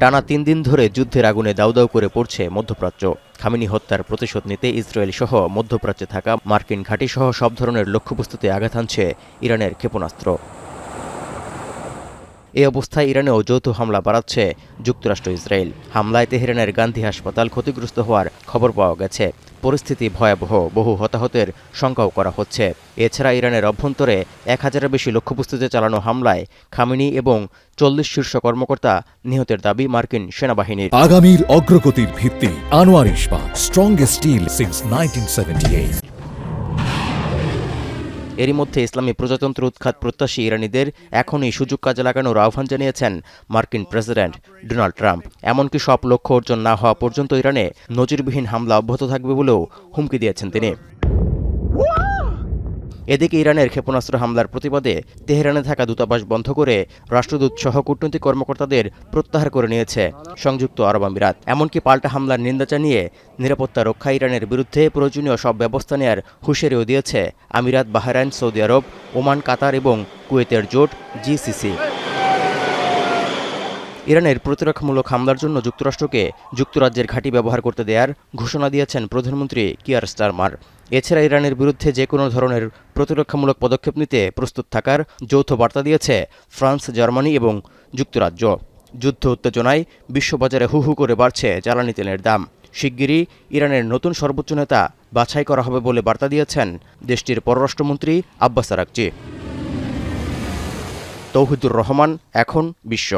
টানা ৩ দিন ধরে যুদ্ধের আগুনে দাউদাউ করে পড়ছে মধ্যপ্রাচ্য। খামেনি হত্যার প্রতিশোধ নিতে ইসরায়েল সহ মধ্যপ্রাচ্যে থাকা মার্কিন ঘাঁটি সহ সব ধরনের লক্ষ্যবস্তুতে আঘাত হানছে ইরানের ক্ষেপণাস্ত্র। এই অবস্থায় ইরানেও যৌথ হামলা বাড়াচ্ছে যুক্তরাষ্ট্র ইসরায়েল। হামলায় তেহরানের গান্ধী হাসপাতাল ক্ষতিগ্রস্ত হওয়ার খবর পাওয়া গেছে। পরিস্থিতি ভয়াবহ, বহু হতাহতের শঙ্কাও করা হচ্ছে। এছাড়া ইরানের অভ্যন্তরে ১,০০০-এর বেশি লক্ষ্যবস্তুতে চালানো হামলায় খামেনি এবং ৪০ শীর্ষ কর্মকর্তা নিহতের দাবি মার্কিন সেনাবাহিনীর। আগামীর অগ্রগতির ভিত্তি আনোয়ার ইস্পাত, স্ট্রংগেস্ট স্টিল সিন্স 1978। এরই মধ্যে ইসলামী প্রজাতন্ত্র উৎখাত প্রত্যাশী ইরানিদের এখনই সুযোগ কাজে লাগানোর আহ্বান জানিয়েছেন মার্কিন প্রেসিডেন্ট ডোনাল্ড ট্রাম্প। এমনকি সব লক্ষ্য অর্জন না হওয়া পর্যন্ত ইরানে নজিরবিহীন হামলা অব্যাহত থাকবে বলেও হুমকি দিয়েছেন তিনি। এদিকে ইরানের ক্ষেপণাস্ত্র হামলার প্রতিবাদে তেহরানে থাকা দূতাবাস বন্ধ করে রাষ্ট্রদূত সহ কূটনৈতিক কর্মকর্তাদের প্রত্যাহার করে নিয়েছে সংযুক্ত আরব আমিরাত। এমনকি পাল্টা হামলার নিন্দা জানিয়ে নিরাপত্তা রক্ষা ইরানের বিরুদ্ধে প্রয়োজনীয় সব ব্যবস্থা নেয়ার হুঁশিয়ারিও দিয়েছে আমিরাত, বাহরাইন, সৌদি আরব, ওমান, কাতার এবং কুয়েতের জোট জিসিসি। ইরানের প্রতিরক্ষামূলক হামলার জন্য যুক্তরাষ্ট্রকে যুক্তরাজ্যের ঘাঁটি ব্যবহার করতে দেওয়ার ঘোষণা দিয়েছেন প্রধানমন্ত্রী কিয়ার স্টারমার। এছাড়া ইরানের বিরুদ্ধে যে কোনো ধরনের প্রতিরক্ষামূলক পদক্ষেপ নিতে প্রস্তুত থাকার যৌথ বার্তা দিয়েছে ফ্রান্স, জার্মানি এবং যুক্তরাজ্য। যুদ্ধ উত্তেজনায় বিশ্ববাজারে হু হু করে বাড়ছে জ্বালানি তেলের দাম। শিগগিরই ইরানের নতুন সর্বোচ্চ নেতা বাছাই করা হবে বলে বার্তা দিয়েছেন দেশটির পররাষ্ট্রমন্ত্রী আব্বাস আরাকচি। তৌহিদুর রহমান, এখন বিশ্ব।